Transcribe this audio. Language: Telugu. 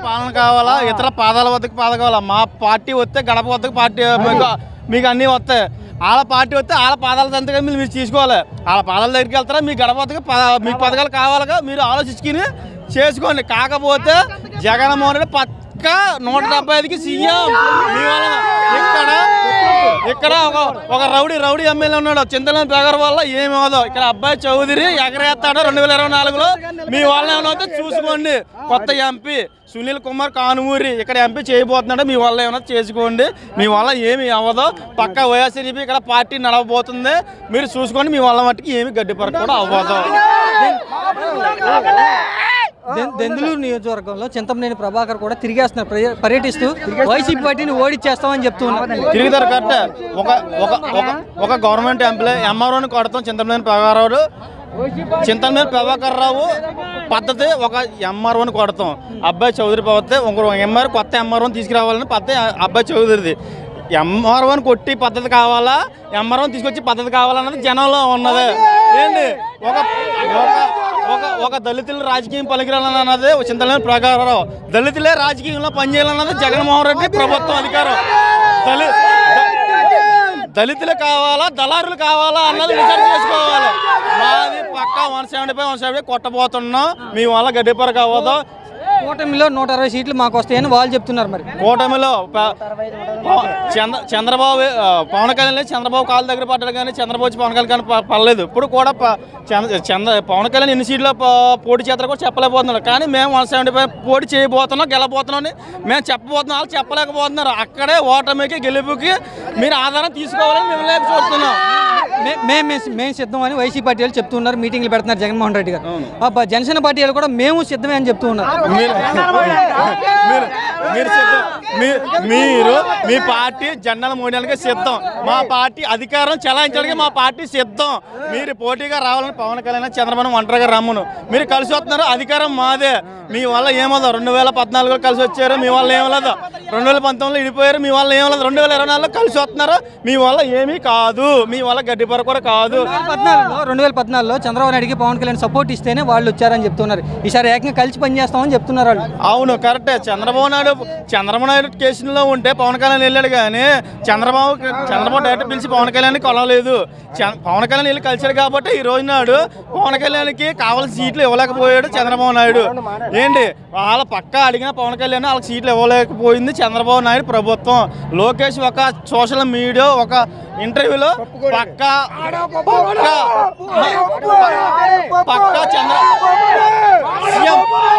పాలన కావాలా, ఇతర పాదాల వద్దకు పాద కావాలా? మా పార్టీ వస్తే గడప వద్దకు పార్టీ మీకు అన్నీ వస్తాయి. వాళ్ళ పార్టీ వస్తే వాళ్ళ పాదాల సంతగా మీరు తీసుకోవాలి. వాళ్ళ పాదాల దగ్గరికి వెళ్తారా, మీ గడప వద్దకు మీకు పథకాలు కావాలిగా మీరు ఆలోచించుకుని చేసుకోండి. కాకపోతే జగన్మోహన్ రెడ్డి పక్కా 175కి సీఎం. మీ వల్ల ఇక్కడ ఒక రౌడీ ఎమ్మెల్యే ఉన్నాడు చింతలేని పేగర్ వల్ల ఏమి అవదో. ఇక్కడ అబ్బాయి చౌదరి ఎగరేస్తాడు 2024లో. మీ వాళ్ళని ఏమైనా అవుతే చూసుకోండి. కొత్త ఎంపీ సునీల్ కుమార్ కానుమూరి ఇక్కడ ఎంపీ చేయబోతున్నాడు. మీ వల్ల ఏమైనా చేసుకోండి. మీ వల్ల ఏమి అవ్వదో. పక్క వైఎస్ఆర్సీపీ ఇక్కడ పార్టీ నడవబోతుంది. మీరు చూసుకోండి. మీ వల్ల మట్టుకి ఏమి గడ్డిపరకు కూడా అవ్వదు. దెందులూరు నియోజకవర్గంలో చింతమనేని ప్రభాకర్ కూడా తిరిగేస్తున్నారు, పర్యటిస్తూ వైసీపీ పార్టీని ఓడిచ్చేస్తామని చెప్తున్నారు. తిరుగుతారు కరెక్ట్. ఒక గవర్నమెంట్ ఎంప్లాయ్ ఎంఆర్ఓని కొడతాం చింతమనేని ప్రభాకర్ రావు పద్ధతి. ఒక ఎంఆర్ఓని కొడతాం. అబ్బాయి చౌదరి పద్ధతి. ఇంకో కొత్త ఎంఆర్ఓని తీసుకురావాలని పద్ధతి అబ్బాయి చౌదరిది. ఎంఆర్ఓని కొట్టి పద్ధతి కావాలా, ఎంఆర్ఓని తీసుకొచ్చి పద్ధతి కావాలన్నది జనంలో ఉన్నది. ఏంటి ఒక దళితులు రాజకీయం పలికిరాలన్నది చింతలేని ప్రకారం. దళితులే రాజకీయంలో పనిచేయాలన్నది జగన్మోహన్ రెడ్డి ప్రభుత్వం అధికారం. దళితులు కావాలా, దళారులు కావాలా అన్నది విచారణ చేసుకోవాలి. మాది పక్కా 175 కొట్టబోతున్నాం. మీ వల్ల గడ్డిపరకు అవ్వదు. కూటమిలో 160 సీట్లు మాకు వస్తాయని వాళ్ళు చెప్తున్నారు. మరి కూటమిలో చంద్రబాబు పవన్ కళ్యాణ్ చంద్రబాబు కాళ్ళ దగ్గర పడ్డాడు కానీ చంద్రబాబు వచ్చి పవన్ కళ్యాణ్ పడలేదు. ఇప్పుడు కూడా పవన్ కళ్యాణ్ ఎన్ని సీట్లు పోటీ చేస్తారో కూడా చెప్పలేకపోతున్నారు. కానీ మేము 175 పోటీ చేయబోతున్నాం, గెలబోతున్నాం అని మేము చెప్పబోతున్నాం. వాళ్ళు చెప్పలేకపోతున్నారు. అక్కడే ఓటమికి గెలుపుకి మీరు ఆధారం తీసుకోవాలని మేము లేక చూస్తున్నాం. మేము సిద్ధం అని వైసీపీ పార్టీ వాళ్ళు చెప్తున్నారు. మీటింగ్లు పెడుతున్నారు జగన్మోహన్ రెడ్డి గారు. జనసేన పార్టీ వాళ్ళు కూడా మేము సిద్ధమే అని చెప్తూ ఉన్నారు. మీరు మీ పార్టీ జెండాలు మోయడానికి సిద్ధం. మా పార్టీ అధికారం చెలాయించడానికి మా పార్టీ సిద్ధం. మీరు పోటీగా రావాలని పవన్ కళ్యాణ్ చంద్రబాబు ఒంటరిగా రమ్మను. మీరు కలిసి వస్తున్నారు. అధికారం మాదే. మీ వల్ల ఏమదో 2014లో కలిసి వచ్చారు. మీ వల్ల ఏమలేదు. 2019లో విడిపోయారు. మీ వల్ల ఏమలేదు. 2024లో కలిసి వస్తున్నారు. మీ వల్ల ఏమీ కాదు. మీ వల్ల గడ్డిపర కూడా కాదు. 2014లో చంద్రబాబు నాయుడికి పవన్ కళ్యాణ్ సపోర్ట్ ఇస్తేనే వాళ్ళు వచ్చారని చెప్తున్నారు. ఈసారి ఏకంగా కలిసి పనిచేస్తామని చెప్తున్నారు వాళ్ళు. అవును కరెక్టే. చంద్రబాబు నాయుడు కేసులో ఉంటే పవన్ కళ్యాణ్ వెళ్ళాడు కానీ చంద్రబాబు డైరెక్ట్ పిలిచి పవన్ కళ్యాణ్ కొనలేదు. పవన్ కళ్యాణ్ వెళ్ళి కలిసాడు కాబట్టి ఈ రోజు నాడు పవన్ కళ్యాణ్కి కావాల్సిన సీట్లు ఇవ్వలేకపోయాడు చంద్రబాబు నాయుడు. ఏంటి వాళ్ళ పక్క అడిగిన పవన్ కళ్యాణ్ వాళ్ళకి సీట్లు ఇవ్వలేకపోయింది చంద్రబాబు నాయుడు ప్రభుత్వం. లోకేష్ ఒక సోషల్ మీడియా ఒక ఇంటర్వ్యూలో పక్కా చంద్ర సీఎం